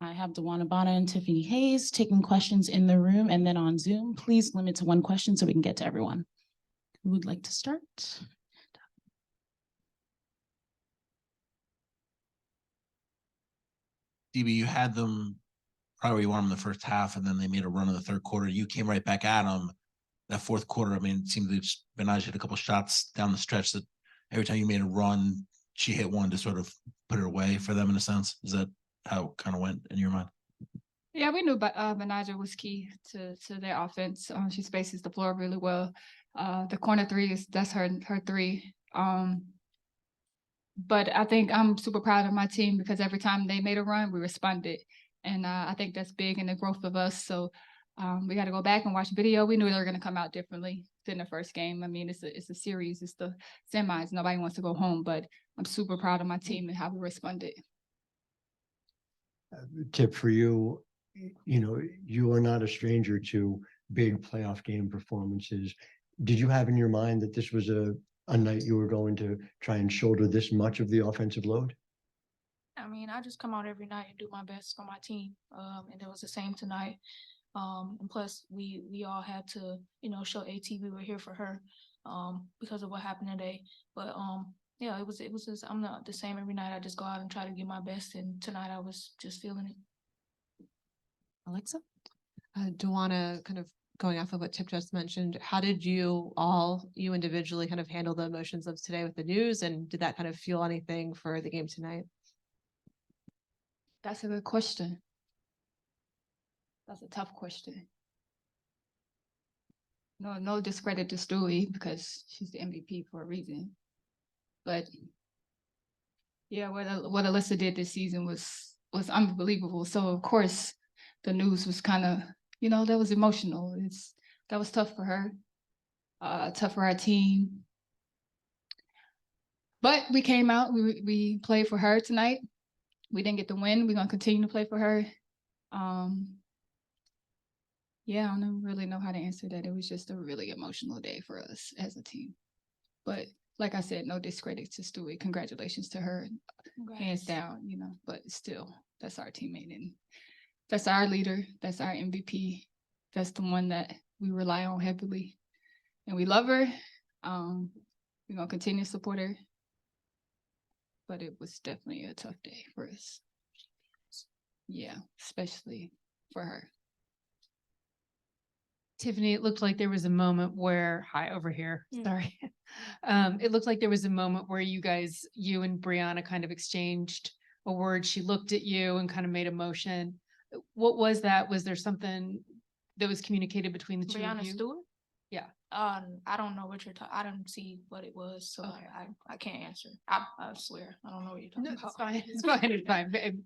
I have Dewana Bana and Tiffany Hayes taking questions in the room and then on Zoom. Please limit to one question so we can get to everyone. Who would like to start? DB, you had them probably where you want them the first half, and then they made a run in the third quarter. You came right back at them that fourth quarter. I mean, it seemed that Benaj had a couple shots down the stretch that every time you made a run, she hit one to sort of put it away for them in a sense. Is that how it kind of went in your mind? Yeah, we knew Benaj was key to their offense. She spaces the floor really well. The corner three that's her three. But I think I'm super proud of my team because every time they made a run, we responded. And I think that's big in the growth of us. So we got to go back and watch video. We knew they were going to come out differently than the first game. I mean, it's a series. It's the semis. Nobody wants to go home, but I'm super proud of my team and how we responded. Tip for you, you know, you are not a stranger to big playoff game performances. Did you have in your mind that this was a night you were going to try and shoulder this much of the offensive load? I mean, I just come out every night and do my best for my team. And it was the same tonight. And plus we all had to, you know, show AT we were here for her because of what happened today. But yeah, it was just, I'm not the same every night. I just go out and try to give my best. And tonight I was just feeling it. Alexa? Dewana, kind of going off of what Tip just mentioned, how did you individually kind of handle the emotions of today with the news? And did that kind of fuel anything for the game tonight? That's a good question. That's a tough question. No discredit to Stewie because she's the MVP for a reason. But yeah, what Alyssa did this season was unbelievable. So of course the news was kind of, you know, that was emotional. That was tough for her, tough for our team. But we came out, we played for her tonight. We didn't get the win. We're gonna continue to play for her. Yeah, I don't really know how to answer that. It was just a really emotional day for us as a team. But like I said, no discredit to Stewie. Congratulations to her, hands down, you know, but still, that's our teammate and that's our leader. That's our MVP. That's the one that we rely on heavily. And we love her. We're gonna continue to support her. But it was definitely a tough day for us. Yeah, especially for her. Tiffany, it looked like there was a moment where, hi, over here, sorry. It looked like there was a moment where you and Brianna kind of exchanged a word. She looked at you and kind of made a motion. What was that? Was there something that was communicated between the two of you? Brianna Stewart? Yeah. I don't know what you're talking. I didn't see what it was, so okay. I can't answer. I swear, I don't know what you're talking about. It's fine. It's fine. It's fine.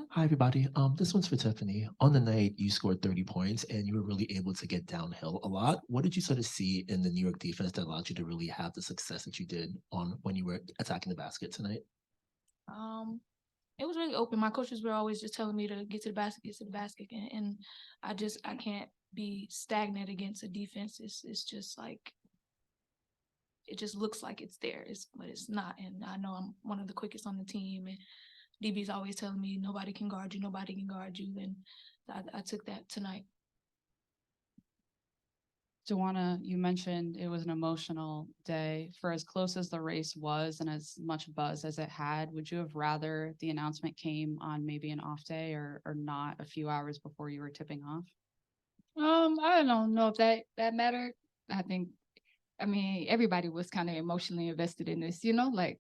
Hi, everybody. This one's for Tiffany. On the night, you scored 30 points and you were really able to get downhill a lot. What did you sort of see in the New York defense that allowed you to really have the success that you did when you were attacking the basket tonight? It was really open. My coaches were always just telling me to get to the basket, and I can't be stagnant against a defense. It's just like, it just looks like it's there, but it's not. And I know I'm one of the quickest on the team, and DB's always telling me nobody can guard you, and I took that tonight. Dewana, you mentioned it was an emotional day. For as close as the race was and as much buzz as it had, would you have rather the announcement came on maybe an off day or not a few hours before you were tipping off? I don't know if that mattered. I mean, everybody was kind of emotionally invested in this, you know, like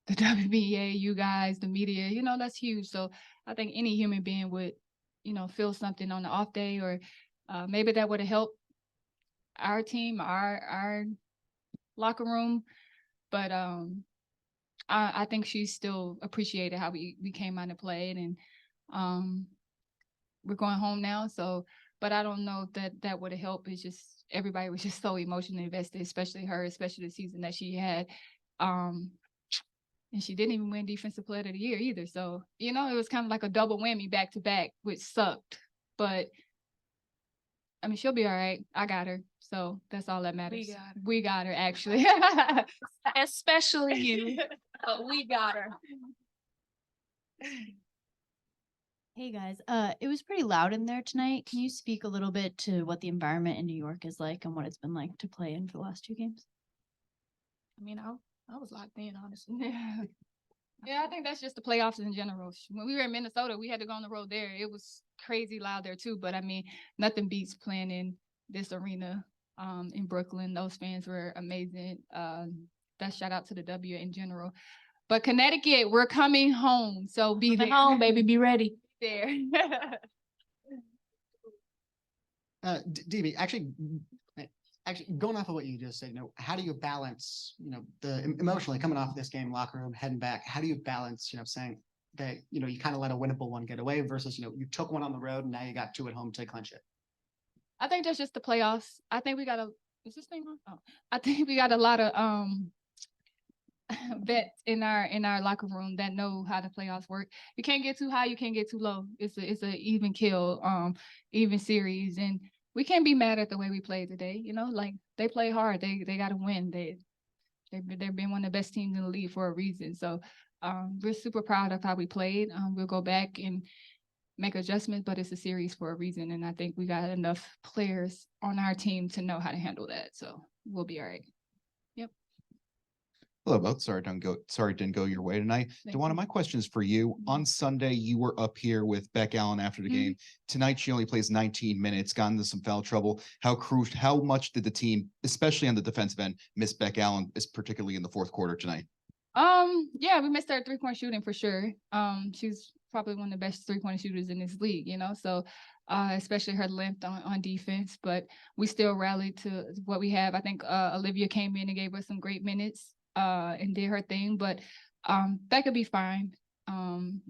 the WBA, you guys, the media, you know, that's huge. So I think any human being would, you know, feel something on the off day, or maybe that would have helped our team, our locker room. But I think she still appreciated how we came out and played, and we're going home now. So, but I don't know if that would have helped. It's just everybody was just so emotionally invested, especially her, especially the season that she had. And she didn't even win Defensive Player of the Year either. So, you know, it was kind of like a double whammy back to back, which sucked. But I mean, she'll be all right. I got her. So that's all that matters. got her. We got her, actually. Especially you, but we got her. Hey guys, it was pretty loud in there tonight. Can you speak a little bit to what the environment in New York is like and what it's been like to play in for the last 2 games? I mean, I was locked in, honestly. Yeah, I think that's just the playoffs in general. When we were in Minnesota, we had to go on the road there. It was crazy loud there too. But I mean, nothing beats playing in this arena in Brooklyn. Those fans were amazing. Best shout out to the W in general. But Connecticut, we're coming home. So be there. Home, baby, be ready. There. DB, actually going off of what you just said, how do you balance, the emotionally coming off this game, locker room, heading back, how do you balance, saying that, you kind of let a winnable one get away versus, you took one on the road and now you got 2 at home to clinch it? I think that's just the playoffs. I think we got is this thing on? Oh, I think we got a lot of vets in our locker room that know how the playoffs work. You can't get too high, you can't get too low. It's a even kill, even series, and we can't be mad at the way we played today. Like they play hard. They got to win. They've been one of the best teams in the league for a reason. So we're super proud of how we played. We'll go back and make adjustments, but it's a series for a reason, and I think we got enough players on our team to know how to handle that. So we'll be all right. Hello, both. Sorry it didn't go your way tonight. Thank Dewana, you. my question is for you. On Sunday, you were up here with Beck Allen after the game. Tonight, she only plays 19 minutes, got into some foul trouble. How much did the team, especially on the defensive end, miss Beck Allen, particularly in the fourth quarter tonight? Yeah, we missed her 3-point shooting for sure. She's probably one of the best 3-point shooters in this league, so especially her length on defense, but we still rallied to what we have. I think Olivia came in and gave us some great minutes and did her thing, but that could be fine.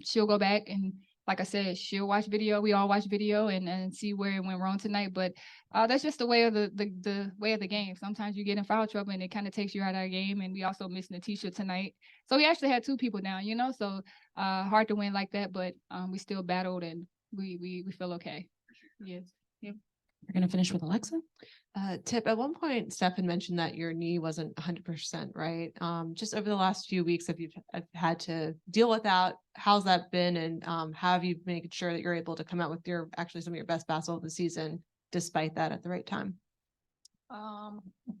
She'll go back and, like I said, she'll watch video. We all watch video and see where it went wrong tonight. But that's just the way of the way of the game. Sometimes you get in foul trouble and it kind of takes you out of our game. And we also missed Natisha tonight, so we actually had 2 people down. So hard to win like that, but we still battled and we feel okay. Yes. Yep. We're gonna finish with Alexa. Tip, at one point, Stefan mentioned that your knee wasn't 100%, right? Just over the last few weeks, have you had to deal with that? How's that been? And how have you made sure that you're able to come out with some of your best basketball of the season, despite that at the right time?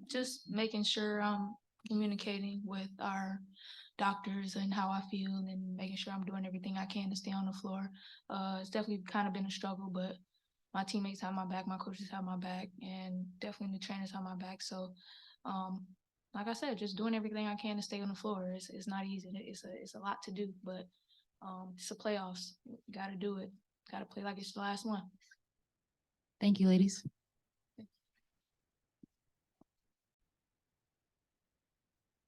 Just making sure I'm communicating with our doctors and how I feel and making sure I'm doing everything I can to stay on the floor. It's definitely kind of been a struggle, but my teammates have my back, my coaches have my back, and definitely the trainers have my back. So, like I said, just doing everything I can to stay on the floor. It's not easy. It's a lot to do, but it's the playoffs. Got to do it. Got to play like it's the last one. Thank you, ladies.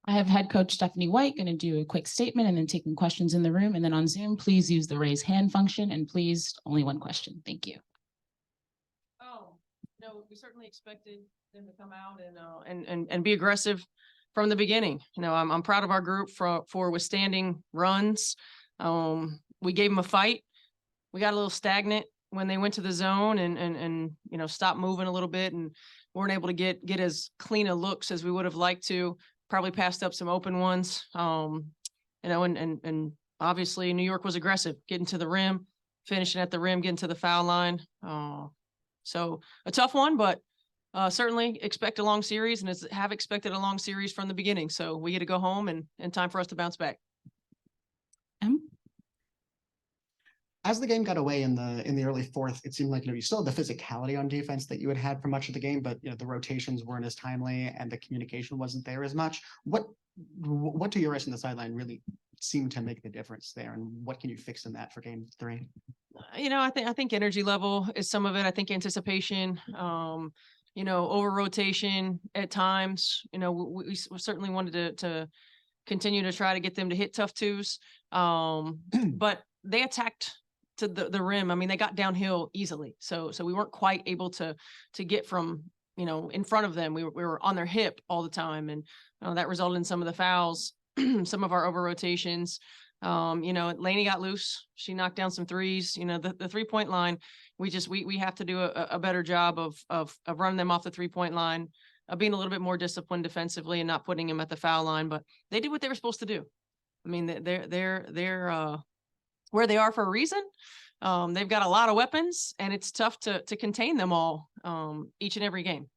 I have head coach Stephanie White going to do a quick statement and then taking questions in the room. And then on Zoom, please use the raise hand function and please only one question. Thank you. No, we certainly expected them to come out and be aggressive from the beginning. I'm proud of our group for withstanding runs. We gave them a fight. We got a little stagnant when they went to the zone and stopped moving a little bit and weren't able to get as clean a looks as we would have liked to. Probably passed up some open ones. And obviously New York was aggressive, getting to the rim, finishing at the rim, getting to the foul line. So a tough one, but certainly expect a long series and have expected a long series from the beginning. So we get to go home and time for us to bounce back. As the game got away in the early fourth, it seemed like you still had the physicality on defense that you had for much of the game, but the rotations weren't as timely and the communication wasn't there as much. What to your eyes on the sideline really seemed to make the difference there, and what can you fix in that for game 3? I think energy level is some of it. I think anticipation, over rotation at times. We certainly wanted to continue to try to get them to hit tough twos, but they attacked to the rim. I mean, they got downhill easily, so we weren't quite able to get from in front of them. We were on their hip all the time, and that resulted in some of the fouls, some of our over rotations. Lainey got loose. She knocked down some threes. The 3-point line, we have to do a better job of running them off the 3-point line, of being a little bit more disciplined defensively and not putting them at the foul line. But they did what they were supposed to do. I mean, they're where they are for a reason. They've got a lot of weapons, and it's tough to contain them all each and every game.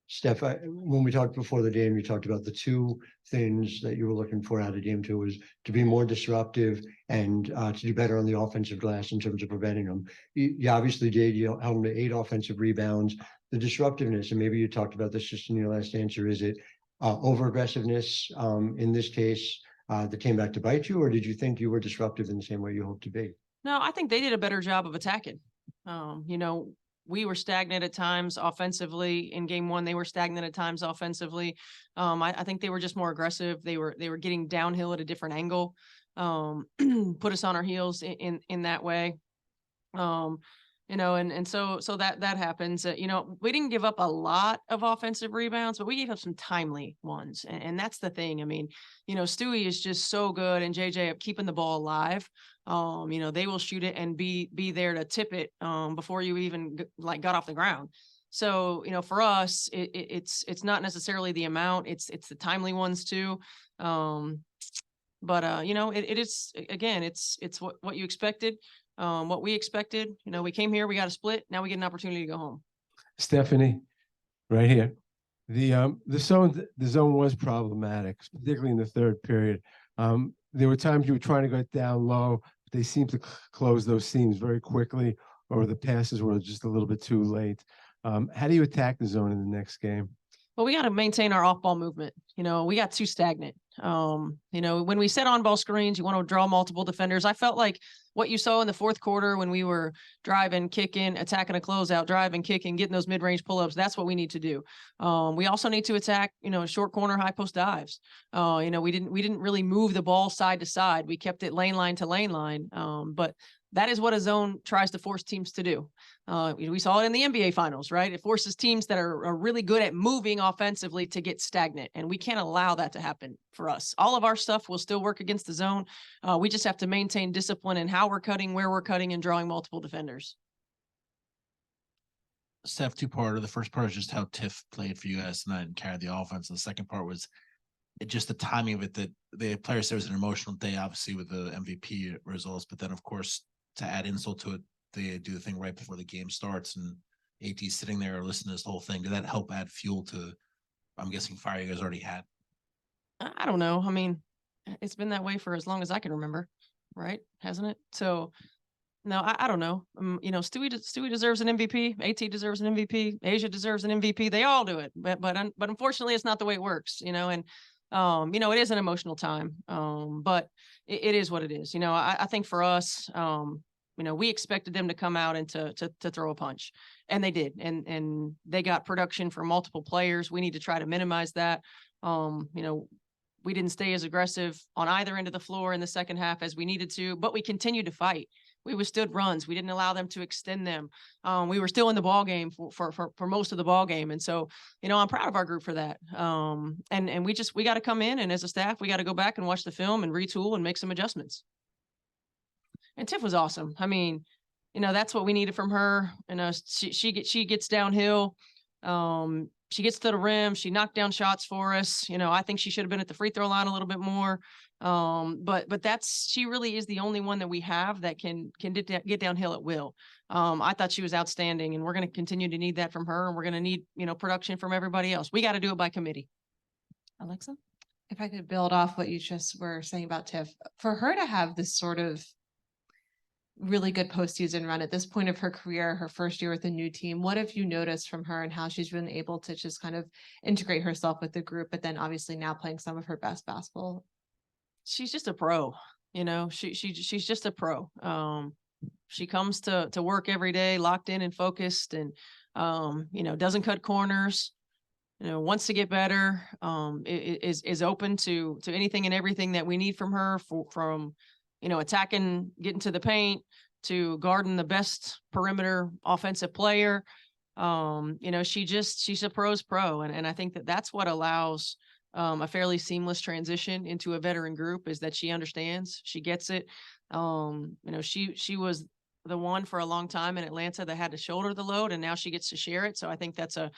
Steph, when we talked before the game, you talked about the two things that you were looking for out of game two was to be more disruptive and to do better on the offensive glass in terms of preventing them. You obviously did. You held them to 8 offensive rebounds. The disruptiveness, and maybe you talked about this just in your last answer, is it over aggressiveness in this case that came back to bite you, or did you think you were disruptive in the same way you hoped to be? No, I think they did a better job of attacking. We were stagnant at times offensively in game one. They were stagnant at times offensively. I think they were just more aggressive. They were getting downhill at a different angle, put us on our heels in that way. So that happens. We didn't give up a lot of offensive rebounds, but we gave up some timely ones. And that's the thing. I mean, Stewie is just so good, and JJ at keeping the ball alive. They will shoot it and be there to tip it before you even got off the ground. So, for us, it's not necessarily the amount, it's the timely ones too. It is, again, it's what you expected. What we expected, we came here, we got a split. Now we get an opportunity to go home. Stephanie, right here. The zone was problematic, particularly in the third period. There were times you were trying to go down low, but they seemed to close those seams very quickly, or the passes were just a little bit too late. How do you attack the zone in the next game? Well, we got to maintain our off-ball movement. We got too stagnant. When we set on-ball screens, you want to draw multiple defenders. I felt like what you saw in the fourth quarter when we were driving, kicking, attacking a closeout, driving, kicking, getting those mid-range pull-ups, that's what we need to do. We also need to attack, short corner, high post dives. We didn't really move the ball side to side. We kept it lane line to lane line. But that is what a zone tries to force teams to do. We saw it in the NBA finals, right? It forces teams that are really good at moving offensively to get stagnant, and we can't allow that to happen for us. All of our stuff will still work against the zone. We just have to maintain discipline in how we're cutting, where we're cutting, and drawing multiple defenders. Steph, two-parter. The first part is just how Tiff played for you guys tonight and carried the offense. And the second part was just the timing of it, that the players said it was an emotional day, obviously, with the MVP results. But then, of course, to add insult to it, they do the thing right before the game starts, and AT's sitting there listening to this whole thing. Did that help add fuel to, I'm guessing, fire you guys already had? I don't know. I mean, it's been that way for as long as I can remember, right? Hasn't it? So, no, I don't know. Stewie deserves an MVP. AT deserves an MVP. Asia deserves an MVP. They all do it, but unfortunately, it's not the way it works. And it is an emotional time. But it is what it is. I think for us, we expected them to come out and to throw a punch, and they did. And they got production from multiple players. We need to try to minimize that. We didn't stay as aggressive on either end of the floor in the second half as we needed to, but we continued to fight. We withstood runs. We didn't allow them to extend them. We were still in the ball game for most of the ball game. And so, I'm proud of our group for that. And we got to come in, and as a staff, we got to go back and watch the film and retool and make some adjustments. And Tiff was awesome. I mean, that's what we needed from her. She gets downhill. She gets to the rim. She knocked down shots for us. I think she should have been at the free throw line a little bit more. But she really is the only one that we have that can get downhill at will. I thought she was outstanding, and we're going to continue to need that from her, and we're going to need, production from everybody else. We got to do it by committee. Alexa? If I could build off what you just were saying about Tiff, for her to have this sort of really good postseason run at this point of her career, her first year with a new team, what have you noticed from her and how she's been able to just kind of integrate herself with the group, but then obviously now playing some of her best basketball? She's just a pro. She's just a pro. She comes to work every day, locked in and focused, and doesn't cut corners, wants to get better, is open to anything and everything that we need from her, from attacking, getting to the paint, to guarding the best perimeter offensive player. She's a pro's pro. And I think that's what allows a fairly seamless transition into a veteran group is that she understands, she gets it. She was the one for a long time in Atlanta that had to shoulder the load, and now she gets to share it. So I think that's a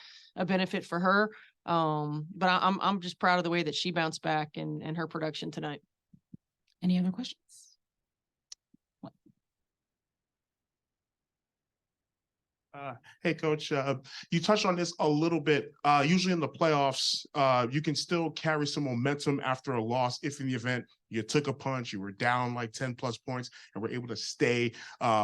benefit for her. But I'm just proud of the way that she bounced back and her production tonight. Any other questions? Hey, Coach, you touched on this a little bit. Usually in the playoffs, you can still carry some momentum after a loss if in the event you took a punch, you were down like 10 plus points and were able to stay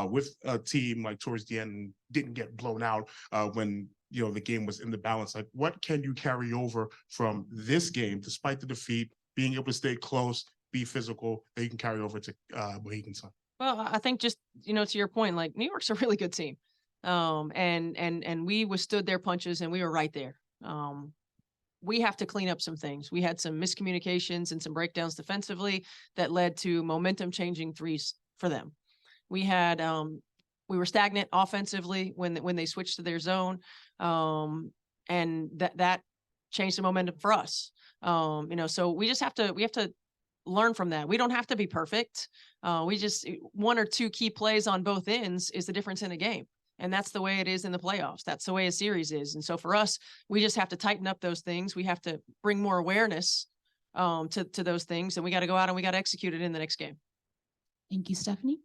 with a team like towards the end and didn't get blown out when the game was in the balance. Like, what can you carry over from this game, despite the defeat, being able to stay close, be physical, that you can carry over to Mohegan Sun? Well, I think just, to your point, like New York's a really good team. And we withstood their punches and we were right there. We have to clean up some things. We had some miscommunications and some breakdowns defensively that led to momentum changing threes for them. We had, we were stagnant offensively when they switched to their zone. And that changed the momentum for us. So we have to learn from that. We don't have to be perfect. One or two key plays on both ends is the difference in the game. And that's the way it is in the playoffs. That's the way a series is. And so for us, we just have to tighten up those things. We have to bring more awareness to those things. And we got to go out and we got to execute it in the next game. Thank you, Stephanie.